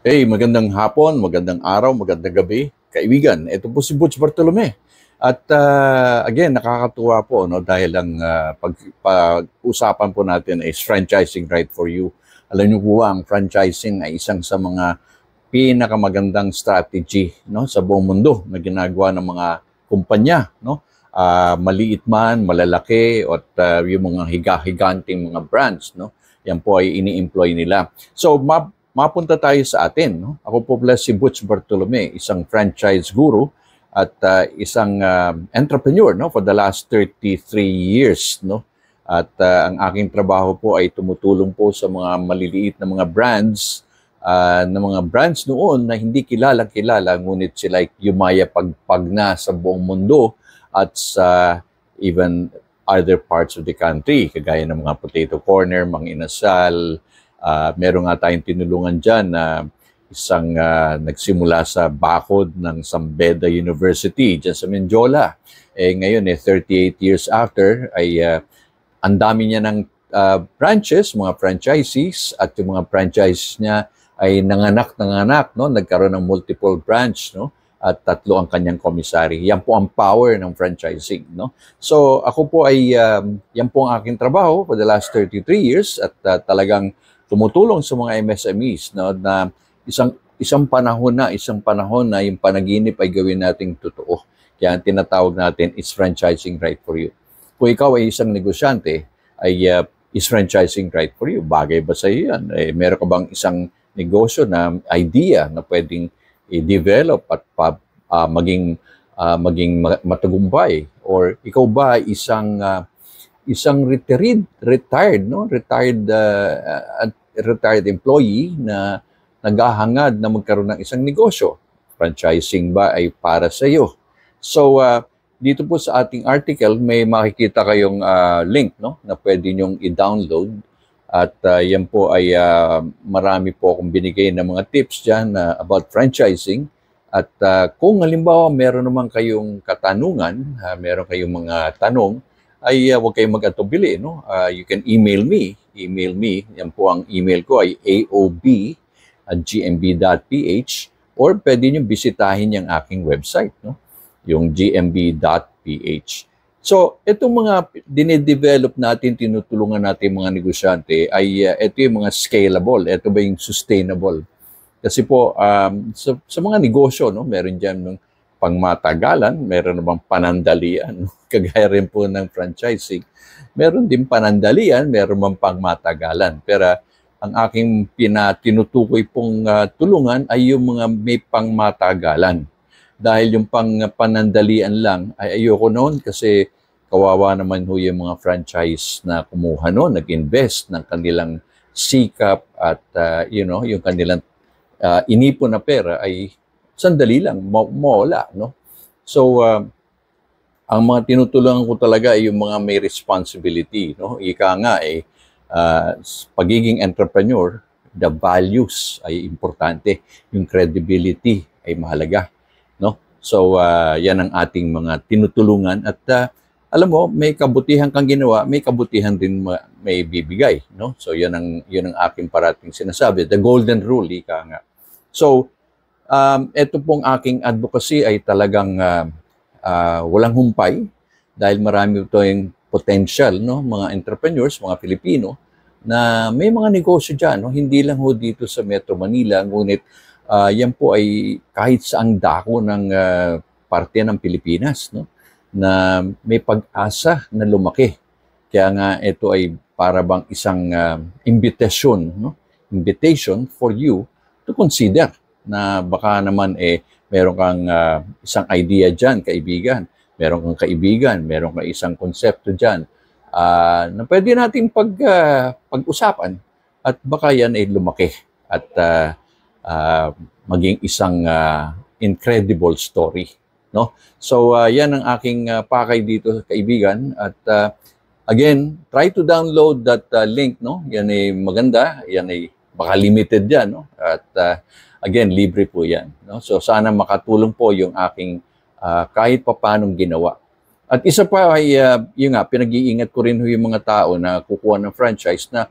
Hey, magandang hapon, magandang araw, magandang gabi. Kaibigan, ito po si Butch Bartolome. At again, nakakatuwa po no dahil ang pag-usapan po natin is franchising right for you. Alam niyo po ba, ang franchising ay isang sa mga pinakamagandang strategy no sa buong mundo na ginagawa ng mga kumpanya no. Maliit man, malalaki at yung mga higa-higanting mga brands no. Yan po ay ini-employ nila. So mapunta tayo sa atin. No? Ako po pala si Butch Bartolome, isang franchise guru at isang entrepreneur no? For the last 33 years. No? At ang aking trabaho po ay tumutulong po sa mga maliliit na mga brands, noon na hindi kilala, ngunit sila ay yumayapagpag na sa buong mundo at sa even other parts of the country, kagaya ng mga Potato Corner, mga Inasal. Meron nga tayong tinulungan dyan na isang nagsimula sa bakod ng Sambeda University dyan sa Menjola. Ngayon, 38 years after, ay ang dami niya ng branches, mga franchisees, at yung mga franchise niya ay nanganak, no? Nagkaroon ng multiple branch, no? At 3 ang kanyang commissary. Yan po ang power ng franchising, no? So, ako po ay, yan po ang aking trabaho for the last 33 years at talagang tumutulong sa mga MSMEs no, na isang panahon na yung panaginip ay gawin nating totoo. Kaya ang tinatawag natin is franchising right for you. Kung ikaw ay isang negosyante, ay is franchising right for you? Bagay ba sa iyo yan? Meron ka bang isang negosyo na idea na pwedeng i-develop at maging matagumpay? Or ikaw ba ay isang retired employee na naghahangad na magkaroon ng isang negosyo? Franchising ba ay para sa iyo? So, dito po sa ating article, may makikita kayong link no, na pwede nyong i-download. At yan po ay marami po akong binigay na mga tips dyan about franchising. At kung halimbawa meron naman kayong katanungan, meron kayong mga tanong, ay huwag kayong mag-atubili, no? You can email me. Yan po ang email ko ay aob@gmb.ph, or pwede nyo bisitahin yung aking website, no? Yung gmb.ph. So, itong mga dinedevelop natin, tinutulungan natin mga negosyante, ay ito yung mga scalable. Ito ba yung sustainable? Kasi po, sa mga negosyo, no? Meron dyan ng pangmatagalan, meron namang panandalian. Kagaya rin po ng franchising. Meron din panandalian, meron mang pangmatagalan. Pero ang aking tinutukoy pong tulungan ay yung mga may pangmatagalan. Dahil yung panandalian lang, ay ayoko noon kasi kawawa naman ho yung mga franchise na kumuha noon, nag-invest ng kanilang sikap at yung kanilang inipon na pera ay sandali lang, mawala, no? So, ang mga tinutulungan ko talaga ay yung mga may responsibility, no? Ika nga pagiging entrepreneur, the values ay importante, yung credibility ay mahalaga, no? So, yan ang ating mga tinutulungan at alam mo, may kabutihan kang ginawa, may kabutihan din may bibigay, no? So, yun ang aking parating sinasabi, the golden rule, ika nga. So, ito pong aking advocacy ay talagang walang humpay dahil marami ito yung potential, no? Mga entrepreneurs, mga Pilipino, na may mga negosyo dyan. No? Hindi lang ho dito sa Metro Manila, ngunit yan po ay kahit saang dako ng parte ng Pilipinas, no? Na may pag-asa na lumaki. Kaya nga ito ay para bang isang invitation, no? Invitation for you to consider na baka naman meron kang isang idea dyan, kaibigan. Meron kang kaibigan, meron kang isang konsepto dyan na pwede nating pag-usapan at baka yan ay lumaki at maging isang incredible story. No? So, yan ang aking pakay dito, kaibigan. At again, try to download that link. No? Yan ay maganda. Yan ay baka limited yan. No? At again, libre po yan. No? So, sana makatulong po yung aking kahit pa paanong ginawa. At isa pa ay, yun nga, pinag-iingat ko rin yung mga tao na kukuha ng franchise na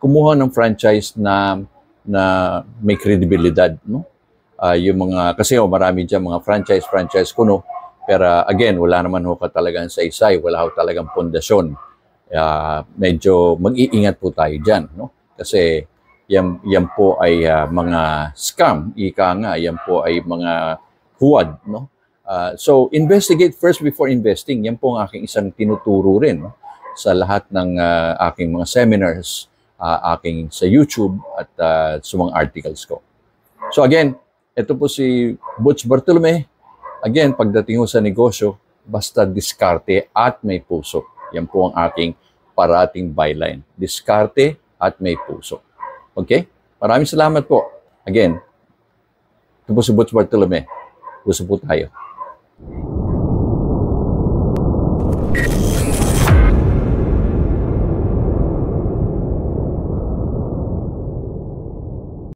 kumuha ng franchise na na may kredibilidad, no? Yung mga, kasi marami dyan mga franchise kuno, pero again, wala naman ho ka talagang saysay, wala ho talagang pundasyon. Medyo mag-iingat po tayo dyan, no? Kasi yan po ay mga scam, ika nga, yan po ay mga huwad, no? So, investigate first before investing. Yan po ang aking isang tinuturo rin, no? Sa lahat ng aking mga seminars, aking sa YouTube at sa mga articles ko. So again, ito po si Butch Bartolome. Again, pagdating ho sa negosyo, basta diskarte at may puso. Yan po ang aking parating byline. Diskarte at may puso. Okay? Maraming salamat po. Again, ito po si Butch Bartolome. Gusto po tayo.